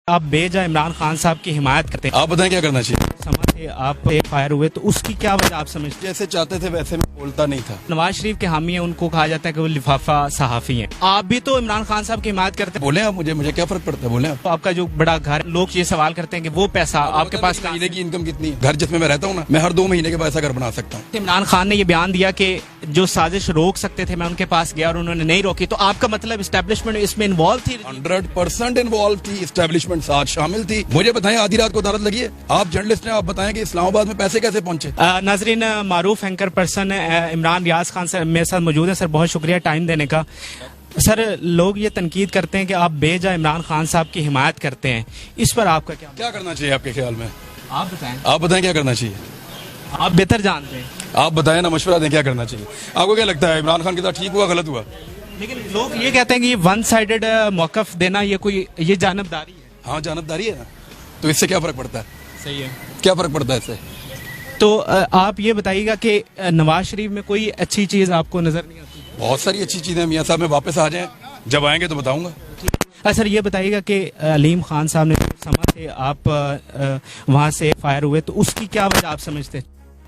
आप बेजा इमरान खान साहब की हिमायत करते हैं, आप बताएं क्या करना चाहिए। समझ से आप एक फायर हुए तो उसकी क्या वजह आप समझते हैं? जैसे चाहते थे वैसे मैं बोलता नहीं था। नवाज शरीफ के हामी हैं, उनको कहा जाता है कि वो लिफाफा सहाफी हैं। आप भी तो इमरान खान साहब की हिमायत करते हैं। बोले आप, मुझे क्या फर्क पड़ता है, बोले आप। तो आपका जो बड़ा घर, लोग ये सवाल करते हैं कि वो पैसा आपके पास महीने की इनकम कितनी है? घर जिसमें मैं रहता हूँ ना, मैं हर 2 महीने के बाद ऐसा घर बना सकता हूँ। इमरान खान ने ये बयान दिया कि जो साजिश रोक सकते थे मैं उनके पास गया और उन्होंने नहीं रोकी, तो आपका मतलब एस्टेब्लिशमेंट इसमें इन्वॉल्व थी? 100% इन्वॉल्व थी, एस्टेब्लिशमेंट साथ शामिल थी। मुझे बताएं आधी रात को अदालत लगी है? आप जर्नलिस्ट हैं, आप बताएं कि इस्लामाबाद में पैसे कैसे पहुंचे? नाजरीन, मारूफ anchor person Imran Riaz Khan sir मेरे साथ मौजूद है। सर बहुत शुक्रिया टाइम देने का। सर लोग ये तनकीद करते हैं कि आप बेजा इमरान खान साहब की हिमायत करते हैं, इस पर आपका क्या करना चाहिए आपके ख्याल में? आप बताएं क्या करना चाहिए? आप बेहतर जानते हैं, आप बताएं ना, मशवरा दें क्या करना चाहिए। आपको क्या लगता है इमरान खान के साथ ठीक हुआ, गलत हुआ? लेकिन लोग ये कहते हैं कि ये वन साइडेड मौकफ देना ये जानबदारी है। हाँ, जानबदारी है ना, तो इससे क्या फर्क पड़ता है? सही है, क्या फर्क पड़ता है इससे? तो आप ये बताइएगा कि नवाज शरीफ में कोई अच्छी चीज आपको नजर नहीं आती? बहुत सारी अच्छी चीजें। मियाँ साहब में वापस आ जाएं, जब आएंगे तो बताऊंगा। सर ये बताइएगा कि अलीम खान साहब ने समझ से आप वहाँ से फायर हुए तो उसकी क्या वजह आप समझते?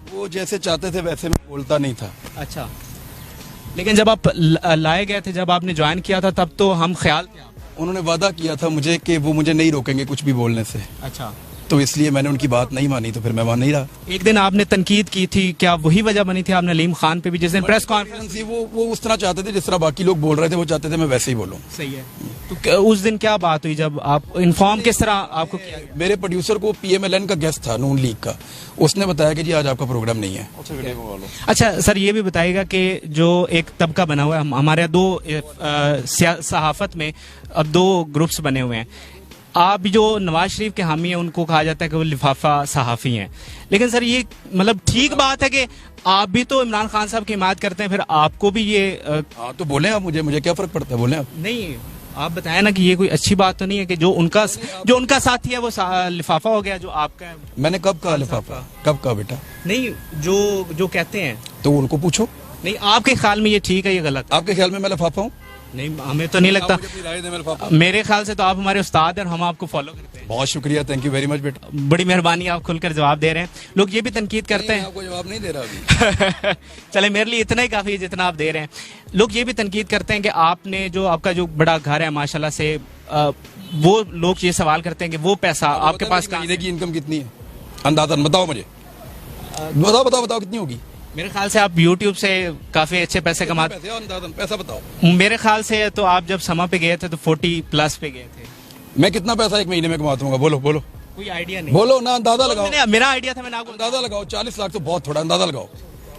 वो जैसे चाहते थे वैसे मैं बोलता नहीं था। अच्छा, लेकिन जब आप लाए गए थे, जब आपने ज्वाइन किया था, तब तो हम ख्याल थे उन्होंने वादा किया था मुझे कि वो मुझे नहीं रोकेंगे कुछ भी बोलने से। अच्छा, तो इसलिए मैंने उनकी बात नहीं मानी, तो फिर मैं वहां नहीं रहा। एक दिन आपने तनकीद की थी, क्या वही वजह बनी थी? आपने अलीम खान पे भी जिस दिन प्रेस कॉन्फ्रेंस थी, वो उस तरह चाहते थे जिस तरह बाकी लोग बोल रहे थे, वो चाहते थे मैं वैसे ही बोलूं। सही है, तो उस दिन क्या बात हुई जब आप इन्फॉर्म किस तरह आपको किया? मेरे प्रोड्यूसर को PMLN का गेस्ट था, नून लीग का, उसने बताया कि जी आज आपका प्रोग्राम नहीं है। अच्छा सर, ये भी बताइएगा कि जो एक तबका बना हुआ है हमारे दो सहाफत में, अब 2 ग्रुप्स बने हुए हैं। आप जो नवाज शरीफ के हामी हैं, उनको कहा जाता है कि वो लिफाफा सहाफी हैं। लेकिन सर ये मतलब ठीक बात है कि आप भी तो इमरान खान साहब की हिमायत करते हैं, फिर आपको भी ये हाँ, तो बोले आप, मुझे क्या फर्क पड़ता है, बोले आप। नहीं, आप बताएं ना कि ये कोई अच्छी बात तो नहीं है कि जो उनका साथी है वो लिफाफा हो गया, जो आपका है। मैंने कब कहा लिफाफा? कब कहा बेटा? नहीं, जो कहते हैं तो उनको पूछो। नहीं, आपके ख्याल में ये ठीक है, ये गलत? आपके ख्याल में मैं लिफाफा हूँ? नहीं, हमें तो नहीं लगता। मेरे ख्याल से तो आप हमारे उस्ताद हैं और हम आपको फॉलो करते हैं। बहुत शुक्रिया, थैंक यू वेरी मच बेटा। बड़ी मेहरबानी, आप खुलकर जवाब दे रहे हैं। लोग ये भी तनकीद करते हैं, आपको जवाब नहीं दे रहा अभी। चले मेरे लिए इतना ही काफी है जितना आप दे रहे हैं। लोग ये भी तनकीद करते हैं कि आपने जो आपका जो बड़ा घर है माशाल्लाह से, वो लोग ये सवाल करते हैं कि वो पैसा आपके पास महीने की इनकम कितनी है? अंदाजन बताओ मुझे, बताओ कितनी होगी? मेरे ख्याल से आप YouTube से काफी अच्छे पैसे कमाते हैं। पैसा बताओ। मेरे ख्याल से तो आप जब समा पे गए थे तो 40+ पे गए थे। मैं कितना पैसा एक महीने में कमाता हूँ? बोलो। कोई आइडिया नहीं? बोलो ना, अंदाजा लगाओ। मेरा आइडिया था, मैंने आपको अंदाजा लगाओ। 40 लाख तो बहुत थोड़ा, अंदाजा लगाओ।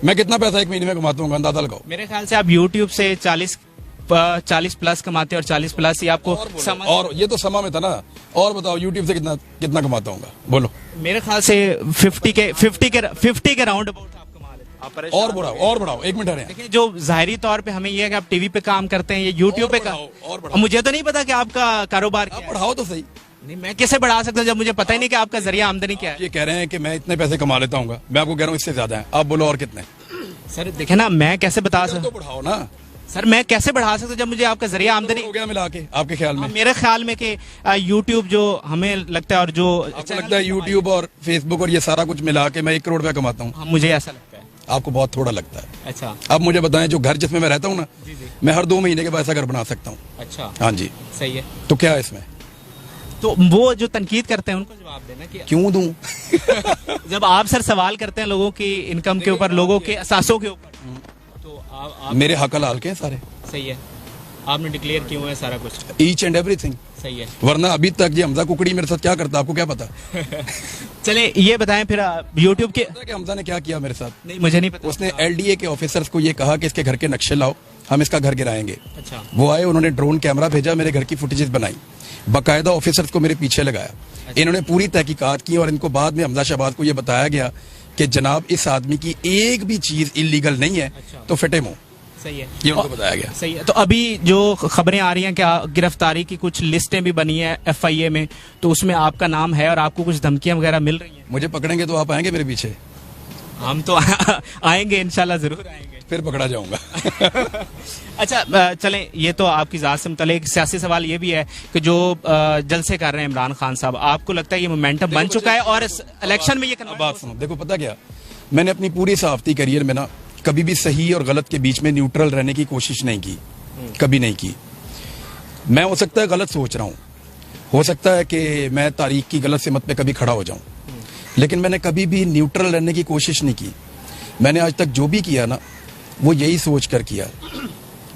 मैं कितना पैसा एक महीने में कमाता हूँ, अंदाजा लगाओ। मेरे ख्याल से आप YouTube से 40+ कमाते हैं, और 40+ ही आपको और ये तो समा में था ना। और बताओ YouTube से कितना कमाता हूँ? बोलो। मेरे ख्याल से 50 के राउंड अबाउट आप कमा लेते हैं। और बढ़ाओ 1 मिनट। देखिए, जो जाहिरी तौर पे हमें ये है कि आप टीवी पे काम करते हैं, ये YouTube पे मुझे तो नहीं पता कि आपका कारोबार क्या है। बढ़ाओ तो सही। नहीं, मैं कैसे बढ़ा सकता हूँ जब मुझे पता ही नहीं कि आपका जरिया आमदनी क्या है? ये कह रहे हैं कि मैं इतने पैसे कमा लेता हूँ, मैं आपको कह रहा हूँ इससे ज्यादा है। आप बोलो और कितने? सर देखिए ना, मैं कैसे बता सकता हूँ? बढ़ाओ ना सर, मैं कैसे बढ़ा सकता हूँ जब मुझे आपका जरिया आमदनी हो गया मिला के? आपके ख्याल में? मेरे ख्याल में कि YouTube जो हमें लगता है, और जो आपको लगता है YouTube और Facebook और ये सारा कुछ मिला के मैं 1 करोड़ रुपया कमाता हूँ? मुझे ऐसा लगता है। आपको बहुत थोड़ा लगता है। अच्छा, अब मुझे बताएं, जो घर जिसमें मैं रहता हूँ ना, मैं हर 2 महीने के बाद ऐसा घर बना सकता हूँ। अच्छा, हाँ जी, सही है। तो क्या है इसमें? तो वो जो तनकीद करते हैं उनको जवाब देना कि क्यों दूं? जब आप सर सवाल करते हैं लोगों की इनकम के ऊपर, लोगों के असासों के ऊपर, तो आप मेरे हक हलाल के हैं सारे। सही है, आपने डिक्लेयर किया हुआ है सारा कुछ, ईच एंड एवरीथिंग। सही है, वरना अभी तक ये हमजा कुकड़ी मेरे साथ क्या करता, आपको क्या पता? चले ये बताएं फिर YouTube के कि हमजा ने क्या किया मेरे साथ? नहीं, मुझे नहीं पता। उसने LDA के ऑफिसर्स को ये कहा कि इसके घर के नक्शे लाओ, हम इसका घर गिराएंगे। अच्छा, वो आए, उन्होंने ड्रोन कैमरा भेजा, मेरे घर की फुटेजेस बनाई, बाकायदा ऑफिसर्स को मेरे पीछे लगाया। अच्छा। इन्होंने पूरी तहकीकात की और इनको बाद में हमजा शहबाज को ये बताया गया कि जनाब इस आदमी की एक भी चीज इलीगल नहीं है। अच्छा। तो फिटे मुंह। सही है, ये उनको बताया गया। सही है। तो अभी जो खबरें आ रही हैं कि गिरफ्तारी की कुछ लिस्टें भी बनी है FIA में, तो उसमें आपका नाम है और आपको कुछ धमकियां वगैरह मिल रही हैं? मुझे पकड़ेंगे तो आप आएंगे मेरे पीछे? हम तो आएंगे, इंशाल्लाह जरूर आएंगे। फिर पकड़ा जाऊंगा। अच्छा चलें, ये तो आपकी ज़ात से मुतल्लिक। एक सियासी सवाल ये भी है कि जो जलसे कर रहे हैं इमरान खान साहब, आपको लगता है ये मोमेंटम बन चुका है और इलेक्शन में ये बात सुनो, देखो पता क्या, मैंने अपनी पूरी सहाफती करियर में ना कभी भी सही और गलत के बीच में न्यूट्रल रहने की कोशिश नहीं की, कभी नहीं की। मैं हो सकता है गलत सोच रहा हूँ, हो सकता है कि मैं तारीख की गलत सिमत पे कभी खड़ा हो जाऊं, लेकिन मैंने कभी भी न्यूट्रल रहने की कोशिश नहीं की। मैंने आज तक जो भी किया ना वो यही सोच कर किया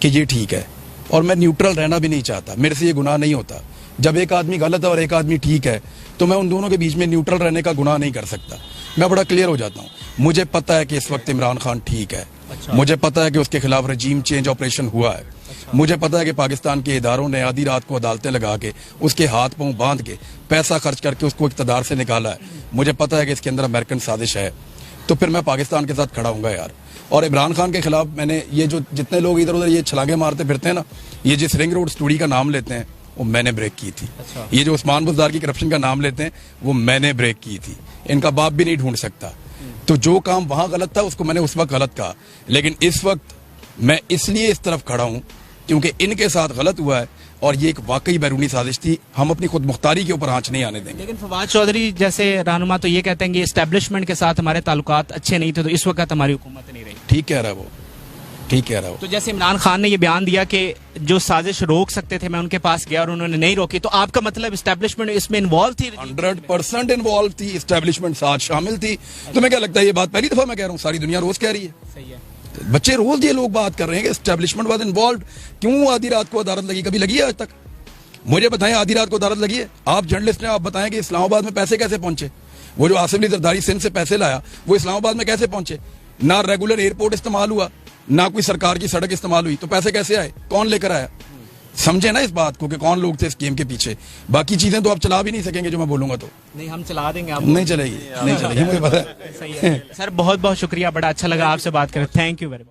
कि ये ठीक है, और मैं न्यूट्रल रहना भी नहीं चाहता। मेरे से ये गुनाह नहीं होता। जब एक आदमी गलत है और एक आदमी ठीक है तो मैं उन दोनों के बीच में न्यूट्रल रहने का गुनाह नहीं कर सकता। मैं बड़ा क्लियर हो जाता हूँ। मुझे पता है कि इस वक्त इमरान खान ठीक है। अच्छा। मुझे पता है कि उसके खिलाफ रजीम चेंज ऑपरेशन हुआ है। अच्छा। मुझे पता है कि पाकिस्तान के इदारों ने आधी रात को अदालतें लगा के उसके हाथ पांव बांध के पैसा खर्च करके उसको इक़्तिदार से निकाला है। मुझे पता है कि इसके अंदर अमेरिकन साजिश है। तो फिर मैं पाकिस्तान के साथ खड़ा हूँगा यार। और इमरान खान के खिलाफ मैंने ये जो जितने लोग इधर उधर ये छलांगे मारते फिरते हैं ना, ये जिस रिंग रोड स्टोरी का नाम लेते हैं वो मैंने ब्रेक की थी। अच्छा। ये जो उस्मान बुज़दार की करप्शन का नाम लेते हैं वो मैंने ब्रेक की थी। इनका बाप भी नहीं ढूंढ सकता। तो जो काम वहां गलत था उसको मैंने उस वक्त गलत कहा, लेकिन इस वक्त मैं इसलिए इस तरफ खड़ा हूं क्योंकि इनके साथ गलत हुआ है और ये एक वाकई बैरूनी साजिश थी। हम अपनी खुद मुख्तारी के ऊपर आंच नहीं आने देंगे। लेकिन फवाद चौधरी जैसे रहनुमा तो ये कहते हैं कि एस्टेब्लिशमेंट के साथ हमारे ताल्लुकात अच्छे नहीं थे, तो इस वक्त हमारी हुकूमत नहीं रही। ठीक कह रहा है वो, ठीक कह रहा है वो। तो जैसे इमरान खान ने ये बयान दिया कि जो साजिश रोक सकते थे मैं उनके पास गया और उन्होंने नहीं रोकी, तो आपका मतलब एस्टेब्लिशमेंट इसमें इन्वॉल्व थी? 100% इन्वॉल्व थी, एस्टेब्लिशमेंट साथ शामिल थी। तुम्हें क्या लगता है ये बात पहली दफा मैं कह रहा हूँ? सारी दुनिया रोज कह रही है। सही है। बच्चे रोज ये लोग बात कर रहे हैं कि एस्टेब्लिशमेंट वाज इन्वॉल्व। क्यों आधी रात को अदालत लगी? कभी लगी है आज तक? मुझे बताएं, आधी रात को अदालत लगी है? आप जर्नलिस्ट हैं, आप बताएं कि इस्लामाबाद में पैसे कैसे पहुंचे? वो जो आसिफ अली जरदारी सिंध से पैसे लाया वो इस्लामाबाद में कैसे पहुंचे? ना रेगुलर एयरपोर्ट इस्तेमाल हुआ, ना कोई सरकार की सड़क इस्तेमाल हुई, तो पैसे कैसे आए? कौन लेकर आया? समझे ना इस बात को कि कौन लोग थे इस गेम के पीछे। बाकी चीजें तो आप चला भी नहीं सकेंगे जो मैं बोलूंगा तो। नहीं, हम चला देंगे। आप नहीं चलेगी, नहीं चलेगी, मुझे पता है। सही है सर, बहुत बहुत शुक्रिया, बड़ा अच्छा लगा आपसे बात करें। Thank you very much.